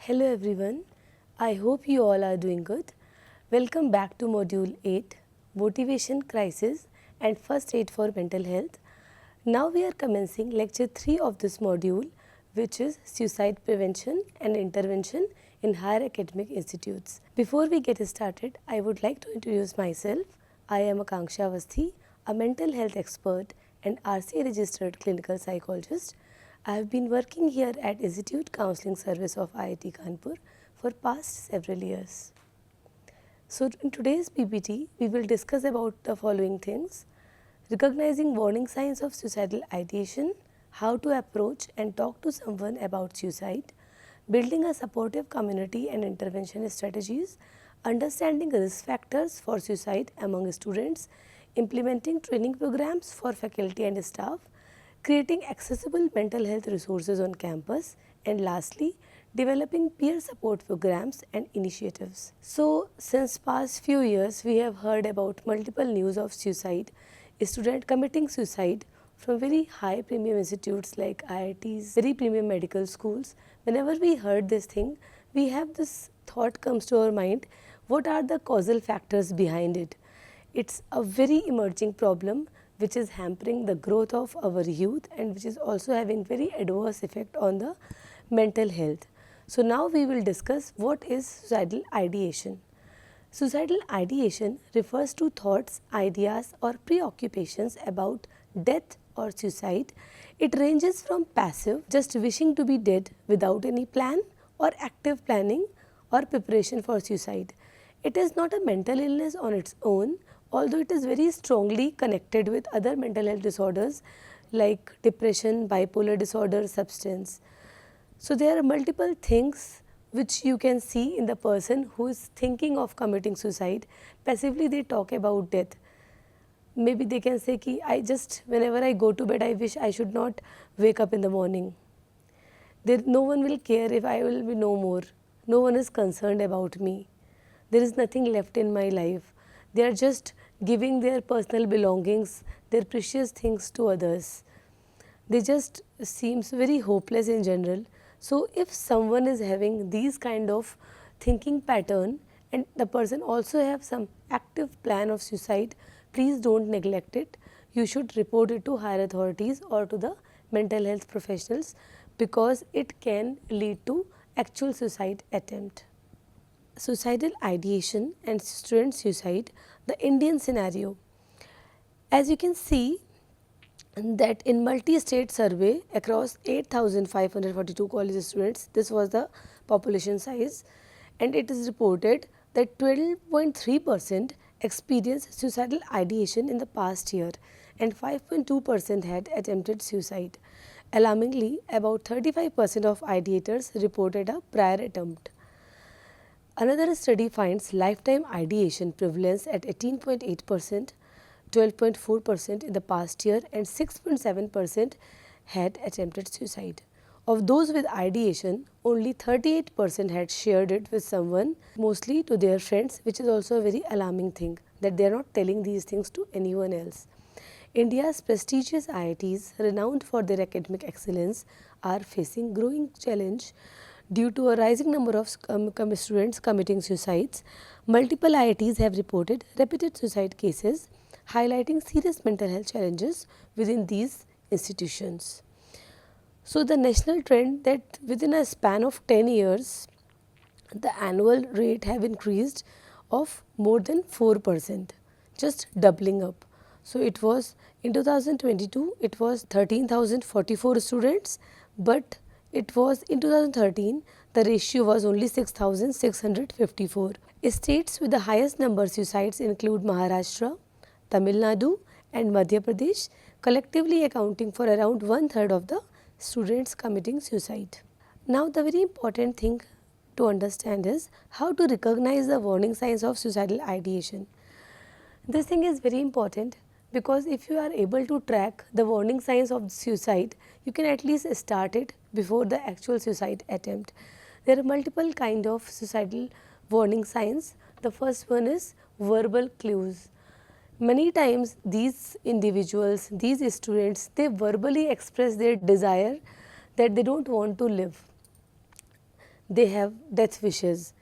Hello everyone, I hope you all are doing good. Welcome back to Module 8, Motivation Crisis and First Aid for Mental Health. Now we are commencing Lecture 3 of this module, which is Suicide Prevention and Intervention in Higher Academic Institutes. Before we get started, I would like to introduce myself. I am Akanksha Avasthi, a mental health expert and RCA registered clinical psychologist. I have been working here at Institute Counseling Service of IIT Kanpur for past several years. So in today's PPT, we will discuss about the following things: recognizing warning signs of suicidal ideation, how to approach and talk to someone about suicide, building a supportive community and intervention strategies, understanding risk factors for suicide among students, implementing training programs for faculty and staff, creating accessible mental health resources on campus, and lastly, developing peer support programs and initiatives. So, since past few years, we have heard about multiple news of suicide, students committing suicide from very high premium institutes like IITs, very premium medical schools. Whenever we heard this thing, we have this thought comes to our mind, what are the causal factors behind it? It's a very emerging problem which is hampering the growth of our youth and which is also having very adverse effect on the mental health. So now we will discuss what is suicidal ideation. Suicidal ideation refers to thoughts, ideas or preoccupations about death or suicide. It ranges from passive, just wishing to be dead without any plan, or active planning or preparation for suicide. It is not a mental illness on its own, although it is very strongly connected with other mental health disorders like depression, bipolar disorder, substance. So there are multiple things which you can see in the person who is thinking of committing suicide. Passively they talk about death. Maybe they can say ki whenever I go to bed, I wish I should not wake up in the morning. No one will care if I will be no more. No one is concerned about me. There is nothing left in my life. They are just giving their personal belongings, their precious things to others. They just seems very hopeless in general. So if someone is having these kind of thinking pattern and the person also have some active plan of suicide, please don't neglect it. You should report it to higher authorities or to the mental health professionals because it can lead to actual suicide attempt. Suicidal ideation and student suicide, the Indian scenario. As you can see that in multi-state survey across 8,542 college students, this was the population size, and it is reported that 12.3% experienced suicidal ideation in the past year and 5.2% had attempted suicide. Alarmingly, about 35% of ideators reported a prior attempt. Another study finds lifetime ideation prevalence at 18.8%, 12.4% in the past year and 6.7% had attempted suicide. Of those with ideation, only 38% had shared it with someone, mostly to their friends, which is also a very alarming thing that they are not telling these things to anyone else. India's prestigious IITs, renowned for their academic excellence, are facing growing challenge due to a rising number of students committing suicides. Multiple IITs have reported repeated suicide cases, highlighting serious mental health challenges within these institutions. So the national trend that within a span of 10 years, the annual rate have increased of more than 4%, just doubling up. So it was in 2022, it was 13,044 students, but it was in 2013, the ratio was only 6,654. States with the highest number of suicides include Maharashtra, Tamil Nadu and Madhya Pradesh, collectively accounting for around one-third of the students committing suicide. Now the very important thing to understand is how to recognize the warning signs of suicidal ideation. This thing is very important because if you are able to track the warning signs of suicide, you can at least start it before the actual suicide attempt. There are multiple kind of suicidal warning signs. The first one is verbal clues. Many times these individuals, these students, they verbally express their desire that they don't want to live. they have death wishes.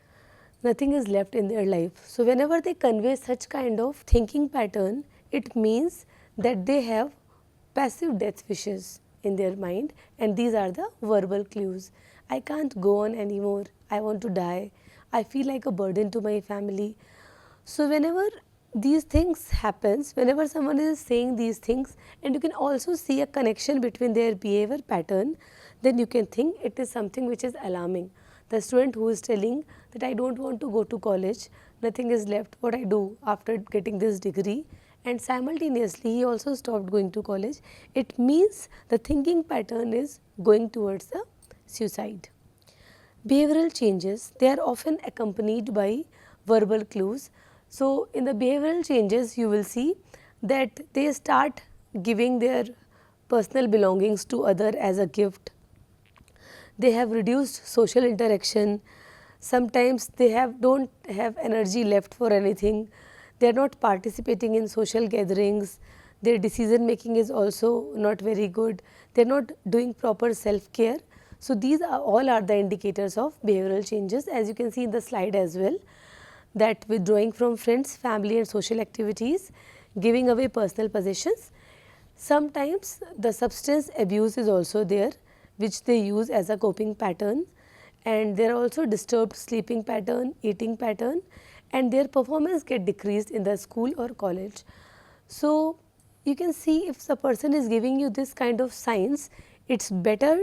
Nothing is left in their life. So whenever they convey such kind of thinking pattern, it means that they have passive death wishes in their mind, and these are the verbal clues. I can't go on anymore. I want to die. I feel like a burden to my family. So whenever these things happens, whenever someone is saying these things, and you can also see a connection between their behavior pattern, then you can think it is something which is alarming. The student who is telling that I don't want to go to college, nothing is left, what I do after getting this degree, and simultaneously he also stopped going to college, it means the thinking pattern is going towards the suicide. Behavioral changes, they are often accompanied by verbal clues. So in the behavioral changes, you will see that they start giving their personal belongings to other as a gift. They have reduced social interaction. Sometimes they don't have energy left for anything. They are not participating in social gatherings. Their decision making is also not very good. They are not doing proper self care. So these are all are the indicators of behavioral changes, as you can see in the slide as well, that withdrawing from friends, family and social activities, giving away personal possessions. Sometimes the substance abuse is also there, which they use as a coping pattern, and there are also disturbed sleeping pattern, eating pattern, and their performance get decreased in the school or college. So you can see if the person is giving you this kind of signs, it's better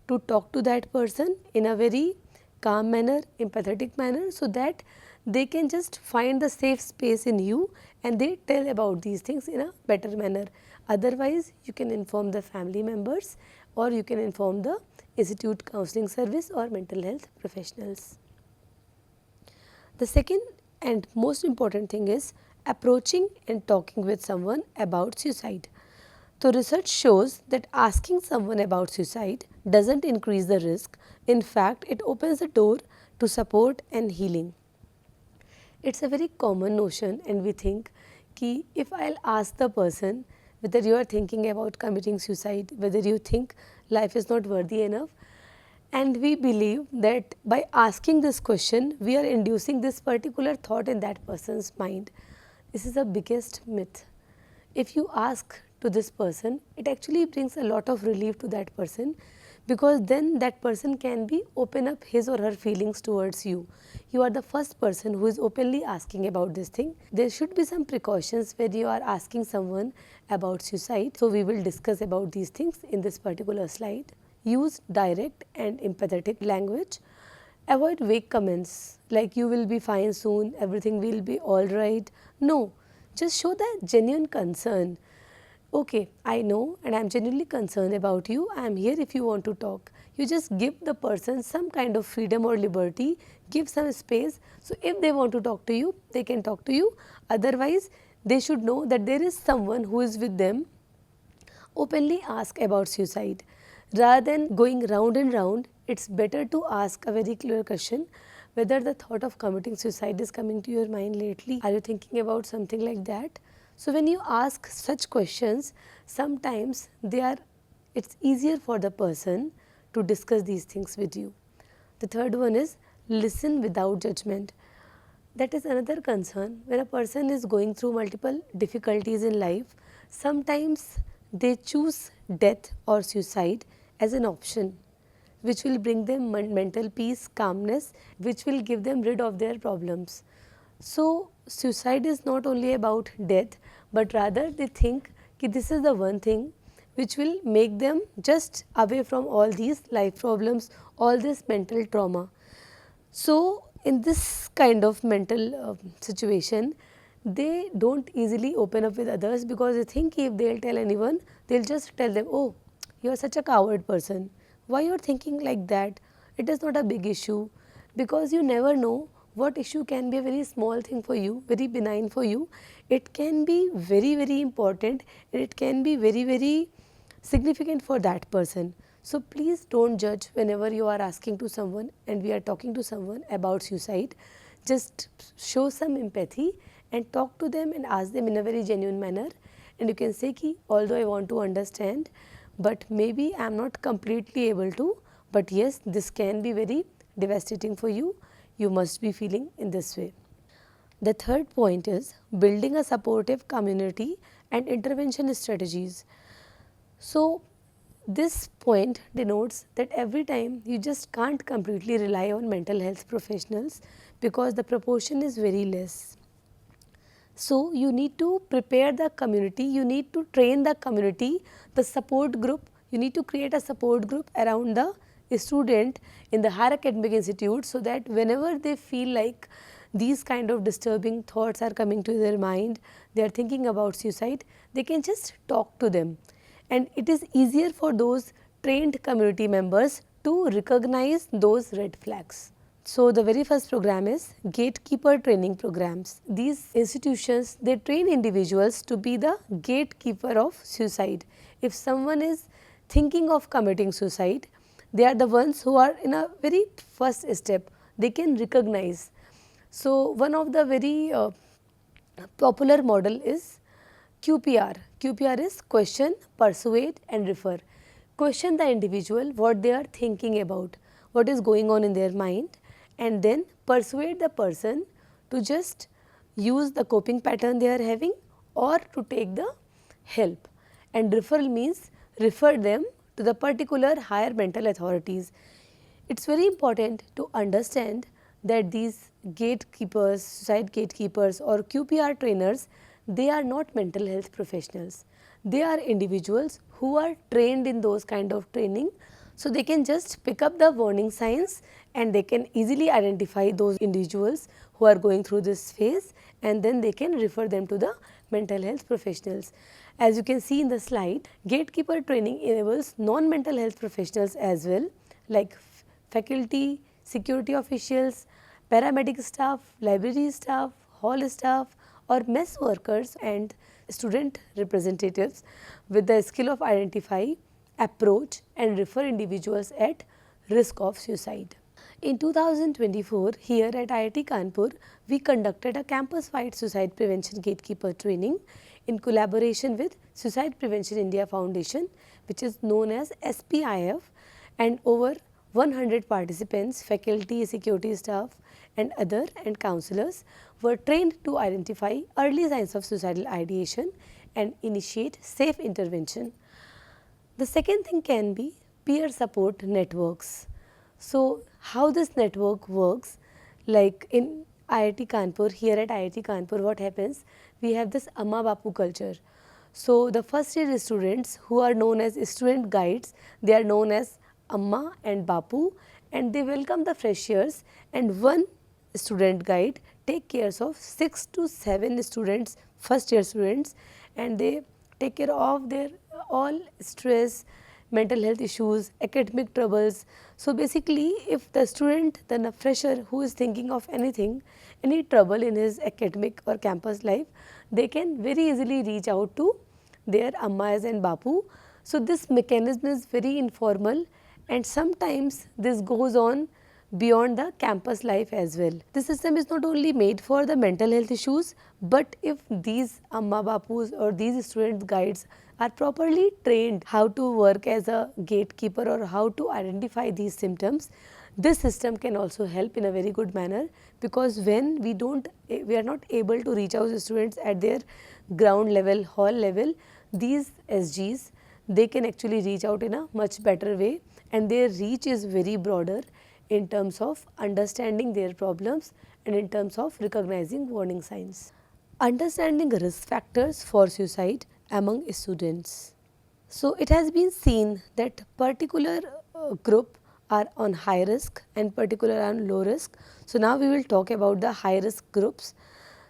to talk to that person in a very calm manner, empathetic manner, so that they can just find the safe space in you and they tell about these things in a better manner. Otherwise, you can inform the family members or you can inform the institute counseling service or mental health professionals. The second and most important thing is approaching and talking with someone about suicide. So research shows that asking someone about suicide doesn't increase the risk. In fact, it opens the door to support and healing. It's a very common notion, and we think ki if I'll ask the person whether you are thinking about committing suicide, whether you think life is not worthy enough, and we believe that by asking this question, we are inducing this particular thought in that person's mind. This is the biggest myth. If you ask to this person, it actually brings a lot of relief to that person, because then that person can be open up his or her feelings towards you. You are the first person who is openly asking about this thing. There should be some precautions when you are asking someone about suicide. So we will discuss about these things in this particular slide. Use direct and empathetic language. Avoid vague comments like you will be fine soon, everything will be all right. No, just show that genuine concern. Okay, I know and I am genuinely concerned about you. I am here if you want to talk. You just give the person some kind of freedom or liberty, give some space. So if they want to talk to you, they can talk to you. Otherwise, they should know that there is someone who is with them. Openly ask about suicide. Rather than going round and round, it's better to ask a very clear question whether the thought of committing suicide is coming to your mind lately. Are you thinking about something like that? So when you ask such questions, sometimes it's easier for the person to discuss these things with you. The third one is listen without judgment. That is another concern. When a person is going through multiple difficulties in life, sometimes they choose death or suicide as an option, which will bring them mental peace, calmness, which will give them rid of their problems. So suicide is not only about death, but rather they think that this is the one thing which will make them just away from all these life problems, all this mental trauma. So in this kind of mental situation, they don't easily open up with others, because they think if they'll tell anyone, they'll just tell them, oh, you're such a coward person. Why you're thinking like that? It is not a big issue, because you never know what issue can be a very small thing for you, very benign for you. It can be very, very important, and it can be very, very significant for that person. So please don't judge whenever you are asking to someone and we are talking to someone about suicide. Just show some empathy and talk to them and ask them in a very genuine manner. And you can say ki, although I want to understand, but maybe I am not completely able to, but yes, this can be very devastating for you, you must be feeling in this way. The third point is building a supportive community and intervention strategies. So, this point denotes that every time you just can't completely rely on mental health professionals because the proportion is very less. So, you need to prepare the community, you need to train the community, the support group, you need to create a support group around the student in the higher academic institute, so that whenever they feel like these kind of disturbing thoughts are coming to their mind, they are thinking about suicide, they can just talk to them. And it is easier for those trained community members to recognize those red flags. So, the very first program is gatekeeper training programs. These institutions, they train individuals to be the gatekeeper of suicide. If someone is thinking of committing suicide, they are the ones who are in a very first step, they can recognize. So, one of the very popular model is QPR. QPR is question, persuade and refer. Question the individual what they are thinking about, what is going on in their mind, and then persuade the person to just use the coping pattern they are having or to take the help. And referral means refer them to the particular higher mental authorities. It is very important to understand that these gatekeepers, suicide gatekeepers or QPR trainers, they are not mental health professionals. They are individuals who are trained in those kind of training. So, they can just pick up the warning signs and they can easily identify those individuals who are going through this phase, and then they can refer them to the mental health professionals. As you can see in the slide, gatekeeper training enables non-mental health professionals as well, like faculty, security officials, paramedic staff, library staff, hall staff or mess workers and student representatives with the skill of identify, approach and refer individuals at risk of suicide. In 2024, here at IIT Kanpur, we conducted a campus-wide suicide prevention gatekeeper training in collaboration with Suicide Prevention India Foundation, which is known as SPIF, and over 100 participants, faculty, security staff and other and counselors were trained to identify early signs of suicidal ideation and initiate safe intervention. The second thing can be peer support networks. So, how this network works, like in IIT Kanpur, here at IIT Kanpur what happens, we have this Amma Bapu culture. So, the first year students who are known as student guides, they are known as Amma and Bapu, and they welcome the freshers, and one student guide take care of 6 to 7 students, first year students, and they take care of their all stress, mental health issues, academic troubles. So, basically if the student, then a fresher who is thinking of anything, any trouble in his academic or campus life, they can very easily reach out to their Ammas and Bapu. So, this mechanism is very informal, and sometimes this goes on beyond the campus life as well. This system is not only made for the mental health issues, but if these Amma Bapus or these student guides are properly trained how to work as a gatekeeper or how to identify these symptoms, this system can also help in a very good manner, because when we are not able to reach out to students at their ground level, hall level, these SGs, they can actually reach out in a much better way, and their reach is very broader in terms of understanding their problems and in terms of recognizing warning signs. Understanding risk factors for suicide among students. So, it has been seen that particular group are on high risk and particular on low risk. So, now we will talk about the high risk groups.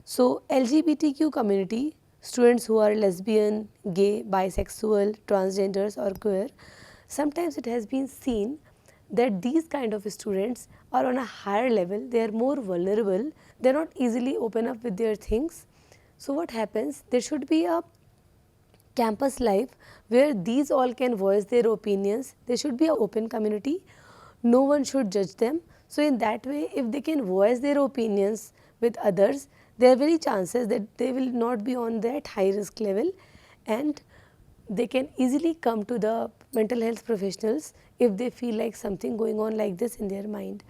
So, LGBTQ community, students who are lesbian, gay, bisexual, transgenders or queer, sometimes it has been seen that these kind of students are on a higher level, they are more vulnerable, they are not easily open up with their things. So, what happens? There should be a campus life where these all can voice their opinions, there should be an open community, no one should judge them. So, in that way, if they can voice their opinions with others, there are very chances that they will not be on that high risk level, and they can easily come to the mental health professionals if they feel like something going on like this in their mind.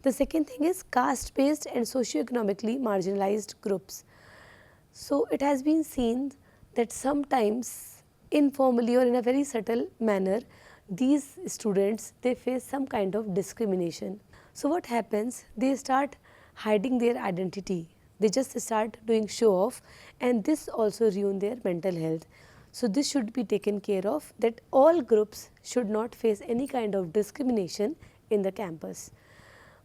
The second thing is caste-based and socio-economically marginalized groups. So it has been seen that sometimes informally or in a very subtle manner, these students, they face some kind of discrimination. So what happens, they start hiding their identity, they just start doing show off, and this also ruin their mental health. So this should be taken care of, that all groups should not face any kind of discrimination in the campus.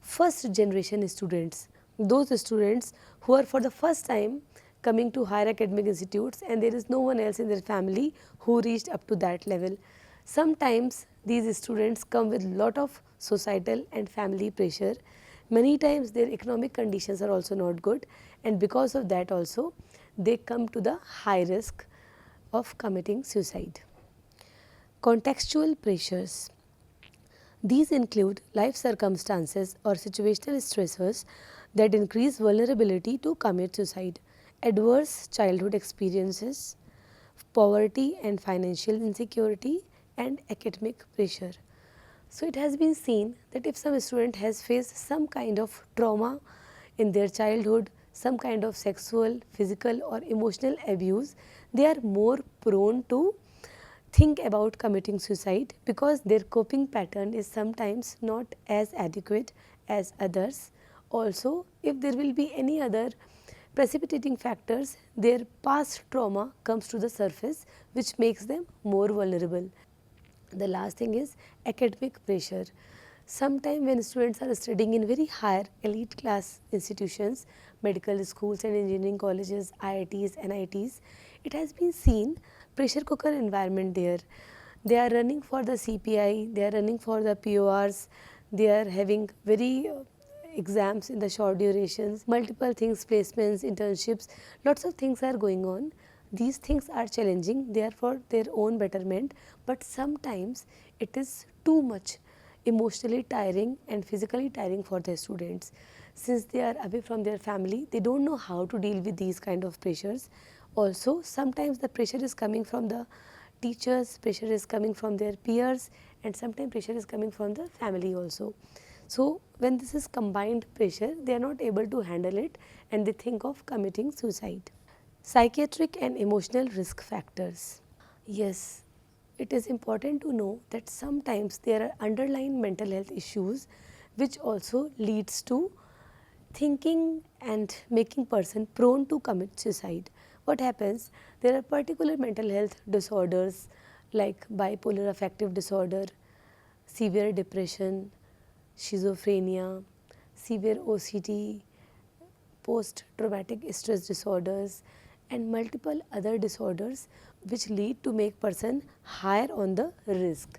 First generation students, those students who are for the first time coming to higher academic institutes and there is no one else in their family who reached up to that level. Sometimes these students come with lot of societal and family pressure. Many times their economic conditions are also not good, and because of that also they come to the high risk of committing suicide. Contextual pressures. These include life circumstances or situational stressors that increase vulnerability to commit suicide, adverse childhood experiences, poverty and financial insecurity, and academic pressure. So it has been seen that if some student has faced some kind of trauma in their childhood, some kind of sexual, physical or emotional abuse, they are more prone to think about committing suicide because their coping pattern is sometimes not as adequate as others. Also, if there will be any other precipitating factors, their past trauma comes to the surface, which makes them more vulnerable. The last thing is academic pressure. Sometimes when students are studying in very higher elite class institutions, medical schools and engineering colleges, IITs, NITs, it has been seen pressure cooker environment there. They are running for the CPI, they are running for the PORs, they are having very exams in the short durations, multiple things, placements, internships, lots of things are going on. These things are challenging, they are for their own betterment, but sometimes it is too much emotionally tiring and physically tiring for their students. Since they are away from their family, they don't know how to deal with these kind of pressures. Also, sometimes the pressure is coming from the teachers, pressure is coming from their peers, and sometimes pressure is coming from the family also. So when this is combined pressure, they are not able to handle it and they think of committing suicide. Psychiatric and emotional risk factors. Yes, it is important to know that sometimes there are underlying mental health issues which also leads to thinking and making person prone to commit suicide. What happens? There are particular mental health disorders like bipolar affective disorder, severe depression, schizophrenia, severe OCD, post-traumatic stress disorders, and multiple other disorders which lead to make person higher on the risk.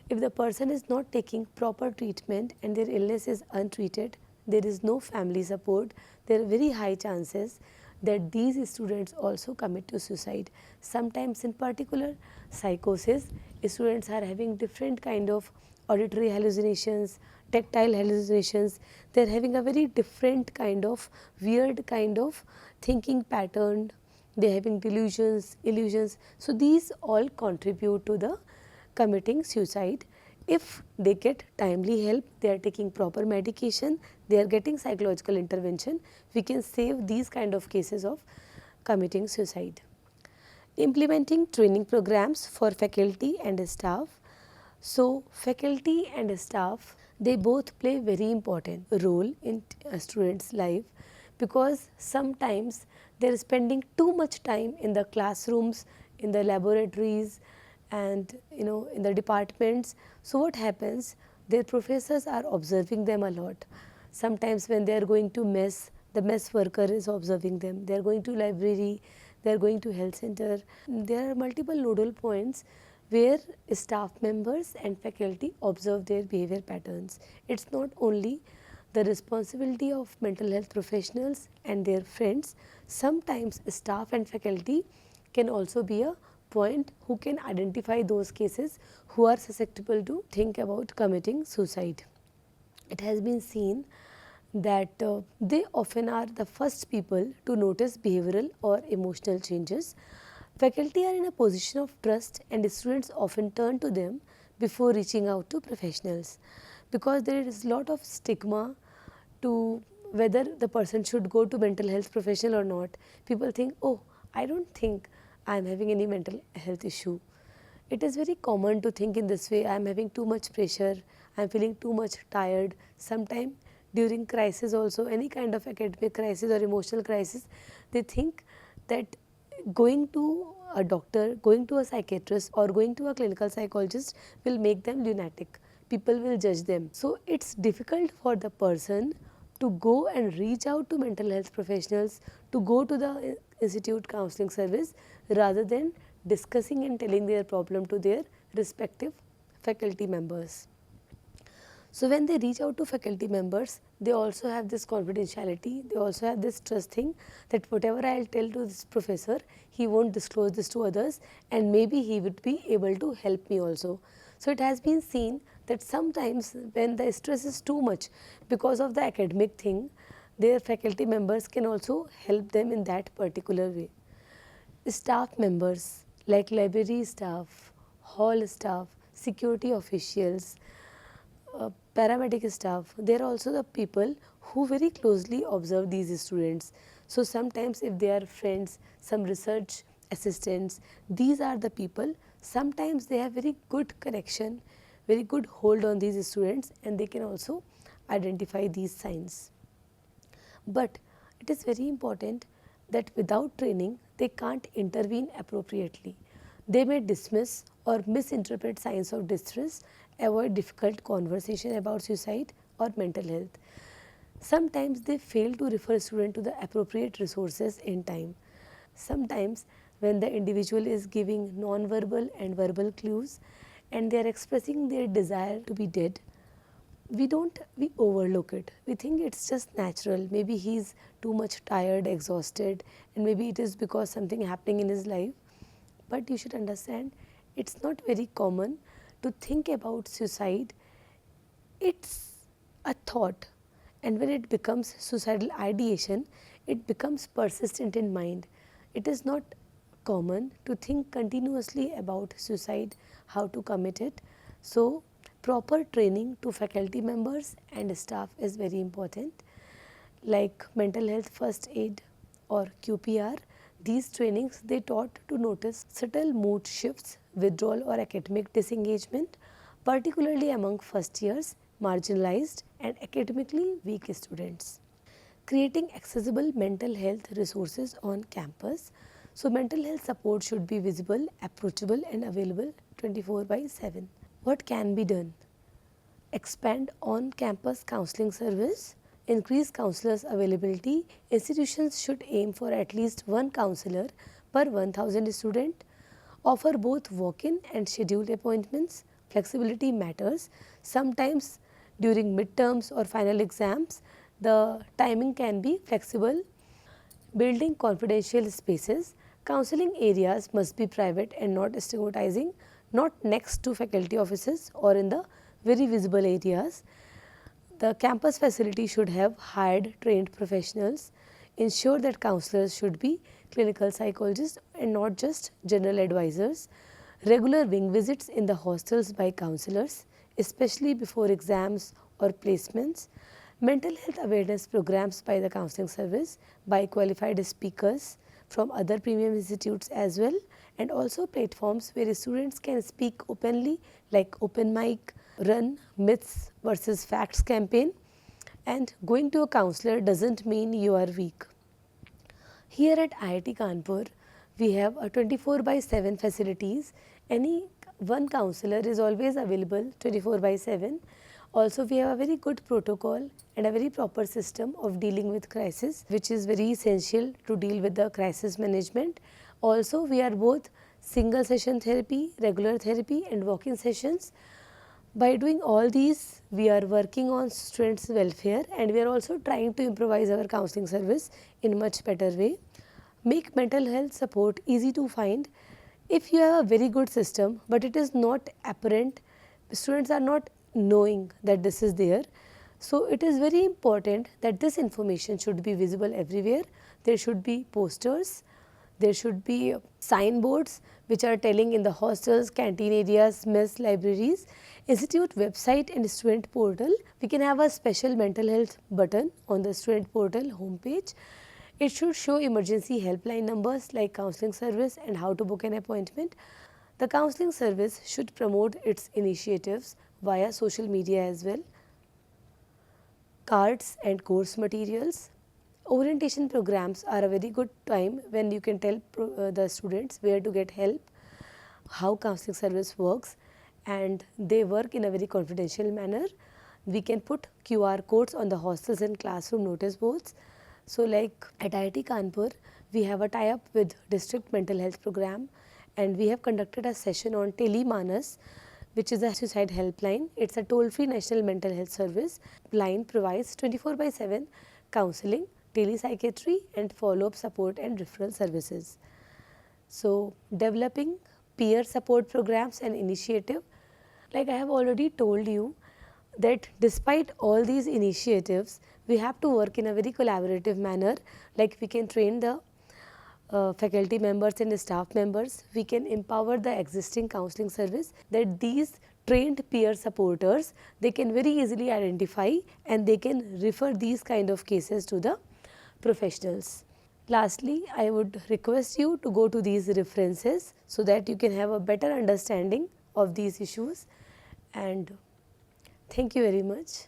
If the person is not taking proper treatment and their illness is untreated, there is no family support, there are very high chances that these students also commit to suicide. Sometimes in particular psychosis, students are having different kind of auditory hallucinations, tactile hallucinations, they are having a very different kind of weird kind of thinking pattern, they are having delusions, illusions. So these all contribute to the committing suicide. If they get timely help, they are taking proper medication, they are getting psychological intervention, we can save these kind of cases of committing suicide. Implementing training programs for faculty and staff. So faculty and staff, they both play very important role in a student's life because sometimes they are spending too much time in the classrooms, in the laboratories and in the departments. So what happens, their professors are observing them a lot. Sometimes when they are going to mess, the mess worker is observing them, they are going to library, they are going to health center. There are multiple nodal points where staff members and faculty observe their behavior patterns. It's not only the responsibility of mental health professionals and their friends, sometimes staff and faculty can also be a point who can identify those cases who are susceptible to think about committing suicide. It has been seen that they often are the first people to notice behavioral or emotional changes. Faculty are in a position of trust and students often turn to them before reaching out to professionals because there is a lot of stigma to whether the person should go to mental health professional or not. People think, oh, I don't think I am having any mental health issue. It is very common to think in this way, I am having too much pressure, I am feeling too much tired. Sometimes during crisis also, any kind of academic crisis or emotional crisis, they think that going to a doctor, going to a psychiatrist or going to a clinical psychologist will make them lunatic. People will judge them. So it's difficult for the person to go and reach out to mental health professionals, to go to the institute counseling service rather than discussing and telling their problem to their respective faculty members. So when they reach out to faculty members, they also have this confidentiality, they also have this trust thing that whatever I will tell to this professor, he won't disclose this to others and maybe he would be able to help me also. So it has been seen that sometimes when the stress is too much because of the academic thing, their faculty members can also help them in that particular way. Staff members like library staff, hall staff, security officials, paramedic staff, they are also the people who very closely observe these students. So sometimes if they are friends, some research assistants, these are the people, sometimes they have very good connection, very good hold on these students and they can also identify these signs. But it is very important that without training, they can't intervene appropriately. They may dismiss or misinterpret signs of distress, avoid difficult conversation about suicide or mental health. Sometimes they fail to refer student to the appropriate resources in time. Sometimes when the individual is giving non-verbal and verbal clues and they are expressing their desire to be dead, we overlook it. We think it's just natural. Maybe he's too much tired, exhausted, and maybe it is because something happening in his life. But you should understand, it's not very common to think about suicide. It's a thought, and when it becomes suicidal ideation, it becomes persistent in mind. It is not common to think continuously about suicide, how to commit it. So proper training to faculty members and staff is very important. Like mental health first aid or QPR, these trainings they taught to notice subtle mood shifts, withdrawal or academic disengagement, particularly among first years, marginalized and academically weak students. Creating accessible mental health resources on campus. So mental health support should be visible, approachable and available 24/7. What can be done? Expand on-campus counseling service, increase counselors availability. Institutions should aim for at least one counselor per 1000 student. Offer both walk-in and scheduled appointments. Flexibility matters. Sometimes during midterms or final exams, the timing can be flexible. Building confidential spaces. Counseling areas must be private and not stigmatizing, not next to faculty offices or in the very visible areas. The campus facility should have hired trained professionals. Ensure that counselors should be clinical psychologists and not just general advisors. Regular wing visits in the hostels by counselors, especially before exams or placements. Mental health awareness programs by the counseling service by qualified speakers from other premium institutes as well, and also platforms where students can speak openly like open mic, run myths versus facts campaign. And going to a counselor doesn't mean you are weak. Here at IIT Kanpur, we have a 24/7 facilities. Any one counselor is always available 24/7. Also, we have a very good protocol and a very proper system of dealing with crisis, which is very essential to deal with the crisis management. Also, we are both single session therapy, regular therapy and walk-in sessions. By doing all these, we are working on students' welfare and we are also trying to improvise our counseling service in a much better way. Make mental health support easy to find. If you have a very good system, but it is not apparent, students are not knowing that this is there. So it is very important that this information should be visible everywhere. There should be posters, there should be signboards which are telling in the hostels, canteen areas, mess, libraries, institute website and student portal. We can have a special mental health button on the student portal homepage. It should show emergency helpline numbers like counseling service and how to book an appointment. The counseling service should promote its initiatives via social media as well. Cards and course materials. Orientation programs are a very good time when you can tell the students where to get help, how counseling service works, and they work in a very confidential manner. We can put QR codes on the hostels and classroom notice boards. So like at IIT Kanpur, we have a tie-up with District Mental Health Program, and we have conducted a session on Telemanas, which is a suicide helpline. It's a toll-free national mental health service. Line provides 24/7 counseling, telepsychiatry and follow-up support and referral services. So developing peer support programs and initiative. Like I have already told you that despite all these initiatives, we have to work in a very collaborative manner. Like we can train the faculty members and staff members. We can empower the existing counseling service that these trained peer supporters, they can very easily identify and they can refer these kind of cases to the professionals. Lastly, I would request you to go to these references so that you can have a better understanding of these issues, and thank you very much.